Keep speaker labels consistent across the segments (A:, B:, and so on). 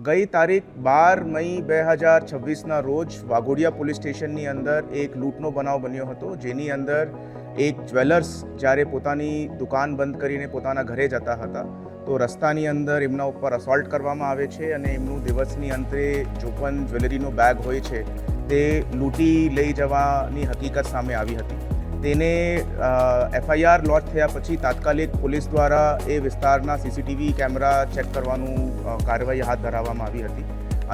A: ગઈ તારીખ 12 મઈ 2026ના રોજ વાઘોડિયા પોલીસ સ્ટેશનની અંદર એક લૂંટનો બનાવ બન્યો હતો, જેની અંદર એક જ્વેલર્સ જ્યારે પોતાની દુકાન બંધ કરીને પોતાના ઘરે જતા હતા તો રસ્તાની અંદર એમના ઉપર અસોલ્ટ કરવામાં આવે છે અને એમનું દિવસની અંતે જો પણ જ્વેલરીનો બેગ હોય છે તે લૂંટી લઈ જવાની હકીકત સામે આવી હતી. તેને FIR લોન્ચ થયા પછી તાત્કાલિક પોલીસ દ્વારા એ વિસ્તારના CCTV કેમેરા ચેક કરવાનું કાર્યવાહી હાથ ધરવામાં આવી હતી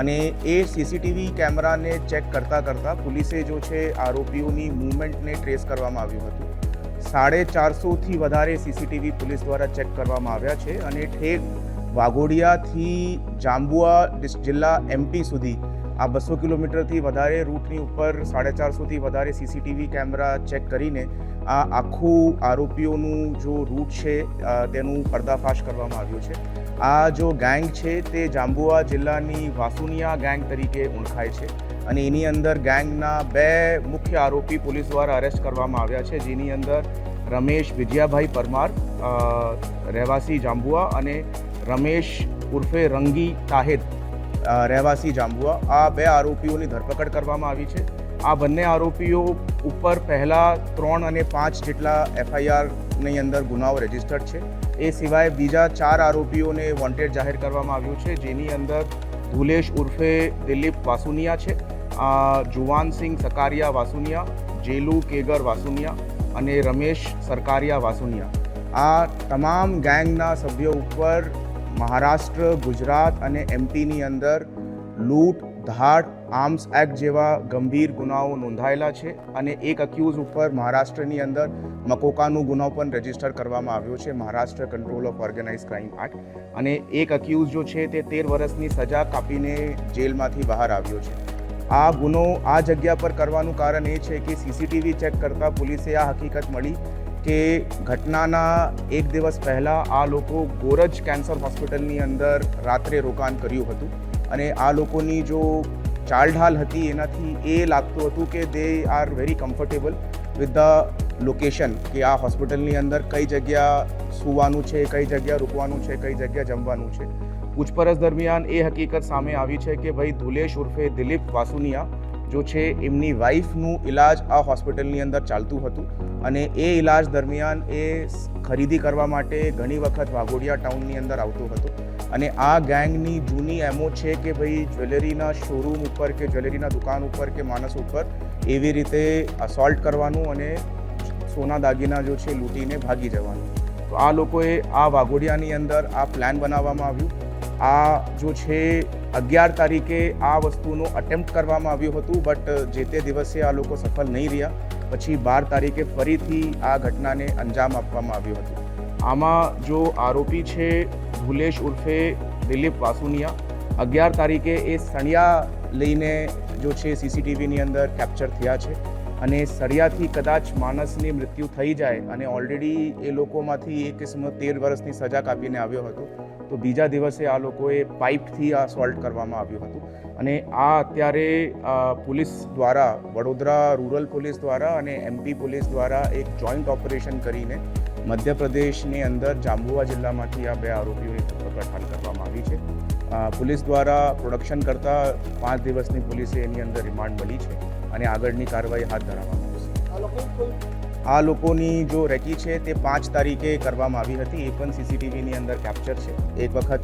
A: અને એ CCTV કેમેરાને ચેક કરતાં પોલીસે જો છે આરોપીઓની મૂવમેન્ટને ટ્રેસ કરવામાં આવ્યું હતું. 450થી વધારે CCTV પોલીસ દ્વારા ચેક કરવામાં આવ્યા છે અને ઠેક વાઘોડિયાથી જાંબુઆ જિલ્લા MP સુધી આ 200 કિલોમીટરથી વધારે રૂટની ઉપર 450થી વધારે CCTV કેમેરા ચેક કરીને આ આખું આરોપીઓનું જો રૂટ છે તેનું પર્દાફાશ કરવામાં આવ્યું છે. આ જો ગેંગ છે તે જાંબુઆ જિલ્લાની વાસુનિયા ગેંગ તરીકે ઓળખાય છે અને એની અંદર ગેંગના 2 મુખ્ય આરોપી પોલીસ દ્વારા અરેસ્ટ કરવામાં આવ્યા છે, જેની અંદર રમેશ વિજયાભાઈ પરમાર રહેવાસી જાંબુઆ અને રમેશ ઉર્ફે રંગી તાહિદ રહેવાસી જાંબુઆ. આ 2 આરોપીઓની ધરપકડ કરવામાં આવી છે. આ બંને આરોપીઓ ઉપર પહેલાં 3 અને 5 જેટલા FIRની અંદર ગુનાઓ રજીસ્ટર્ડ છે. એ સિવાય બીજા 4 આરોપીઓને વોન્ટેડ જાહેર કરવામાં આવ્યું છે, જેની અંદર ધુલેશ ઉર્ફે દિલીપ વાસુનિયા છે, જુવાનસિંહ સકારિયા વાસુનિયા, જેલુ કેગર વાસુનિયા અને રમેશ સરકારિયા વાસુનિયા. આ તમામ ગેંગના સભ્યો ઉપર મહારાષ્ટ્ર, ગુજરાત અને MPની અંદર લૂંટ, ધાડ, આર્મ્સ એક્ટ જેવા ગંભીર ગુનાઓ નોંધાયેલા છે અને એક અક્યુઝ ઉપર મહારાષ્ટ્રની અંદર મકોકાનું ગુનો પણ રજીસ્ટર કરવામાં આવ્યો છે, Maharashtra control of organise crime act, અને એક અક્યુઝ જો છે તે 13 વર્ષની સજા કાપીને જેલમાંથી બહાર આવ્યો છે. આ ગુનો આ જગ્યા પર કરવાનું કારણ એ છે કે CCTV ચેક કરતાં પોલીસે આ હકીકત મળી કે ઘટનાના એક દિવસ પહેલાં આ લોકો ગોરજ કેન્સર હોસ્પિટલની અંદર રાત્રે રોકાણ કર્યું હતું અને આ લોકોની જો ચાલઢાલ હતી એનાથી એ લાગતું હતું કે they are very comfortable with the location, કે આ હોસ્પિટલની અંદર કઈ જગ્યા સૂવાનું છે, કઈ જગ્યા રૂકવાનું છે, કઈ જગ્યા જમવાનું છે. પૂછપરછ દરમિયાન એ હકીકત સામે આવી છે કે ભાઈ ધુલેશ ઉર્ફે દિલીપ વાસુનિયા જો છે એમની વાઈફનું ઇલાજ આ હોસ્પિટલની અંદર ચાલતું હતું અને એ ઇલાજ દરમિયાન એ ખરીદી કરવા માટે ઘણી વખત વાઘોડિયા ટાઉનની અંદર આવતો હતો અને આ ગેંગની જૂની એમો છે કે ભાઈ જ્વેલરીના શોરૂમ ઉપર કે જ્વેલરીના દુકાન ઉપર કે માણસ ઉપર એવી રીતે અસોલ્ટ કરવાનું અને સોના દાગીના જો છે લૂંટીને ભાગી જવાનું. તો આ લોકોએ આ વાઘોડિયાની અંદર આ પ્લાન બનાવવામાં આવ્યું. આ જો છે 11 તારીખે આ વસ્તુનો અટેમ્પ્ટ કરવામાં આવ્યું હતું, બટ જે તે દિવસે આ લોકો સફળ નહીં રહ્યા. પછી 12 તારીખે ફરીથી આ ઘટનાને અંજામ આપવામાં આવ્યું હતું. આમાં જો આરોપી છે ધુલેશ ઉર્ફે દિલીપ વાસુનિયા, 11 તારીખે એ સળિયા લઈને જો છે CCTVની અંદર કેપ્ચર થયા છે અને સળિયાથી કદાચ માણસની મૃત્યુ થઈ જાય અને ઓલરેડી એ લોકોમાંથી એક કિસ્મત 13 વર્ષની સજા કાપીને આવ્યો હતો, તો બીજા દિવસે આ લોકોએ પાઇપથી આ અસોલ્ટ કરવામાં આવ્યું હતું અને આ અત્યારે પોલીસ દ્વારા, વડોદરા રૂરલ પોલીસ દ્વારા અને MP પોલીસ દ્વારા એક જોઈન્ટ ઓપરેશન કરીને મધ્યપ્રદેશની અંદર જાંબુઆ જિલ્લામાંથી આ 2 આરોપીઓની ધરપકડ હાલ કરવામાં આવી છે. પોલીસ દ્વારા પ્રોડક્શન કરતાં 5 દિવસની પોલીસે એની અંદર રિમાન્ડ મળી છે અને આગળની કાર્યવાહી હાથ ધરવામાં આવશે. આ લોકોની જો રેકી છે તે 5 તારીખે કરવામાં આવી હતી, એ પણ CCTVની અંદર કેપ્ચર છે. એક વખત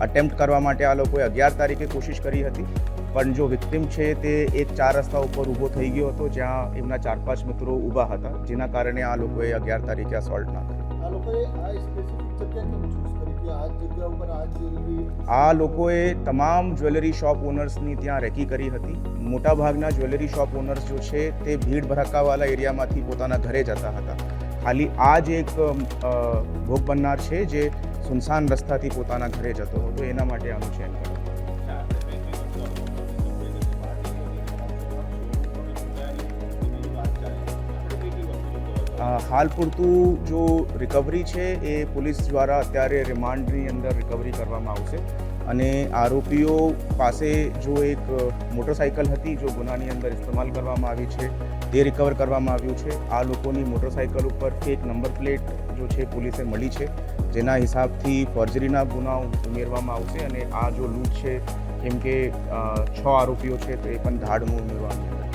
A: અટેમ્પ્ટ કરવા માટે આ લોકોએ 11 તારીખે કોશિશ કરી હતી, પણ જો વિક્ટિમ છે તે એક 4 રસ્તા ઉપર ઊભો થઈ ગયો હતો જ્યાં એમના 4-5 મિત્રો ઊભા હતા, જેના કારણે આ લોકોએ 11 તારીખે અસોલ્ટ ના આ લોકોએ તમામ જ્વેલરી શોપ ઓનર્સની ત્યાં રેકી કરી હતી. મોટાભાગના જ્વેલરી શોપ ઓનર્સ જો છે તે ભીડ ભડકાવાળા એરિયામાંથી પોતાના ઘરે જતા હતા. ખાલી આ જ એક ભોગ બનનાર છે જે સુનસાન રસ્તાથી પોતાના ઘરે જતો હતો, એના માટે આનું ચેન કર્યું. હાલ પૂરતું જો રિકવરી છે એ પોલીસ દ્વારા અત્યારે રિમાન્ડની અંદર રિકવરી કરવામાં આવશે અને આરોપીઓ પાસે જો એક મોટરસાઇકલ હતી જો ગુનાની અંદર ઇસ્તેમાલ કરવામાં આવી છે તે રિકવર કરવામાં આવ્યું છે. આ લોકોની મોટરસાઇકલ ઉપર ફેક નંબર પ્લેટ જો છે પોલીસે મળી છે, જેના હિસાબથી ફોર્જરીના ગુનાઓ ઉમેરવામાં આવશે અને આ જો લૂંટ છે કેમ કે 6 આરોપીઓ છે તો એ પણ ધાડમાં ઉમેરવામાં આવશે.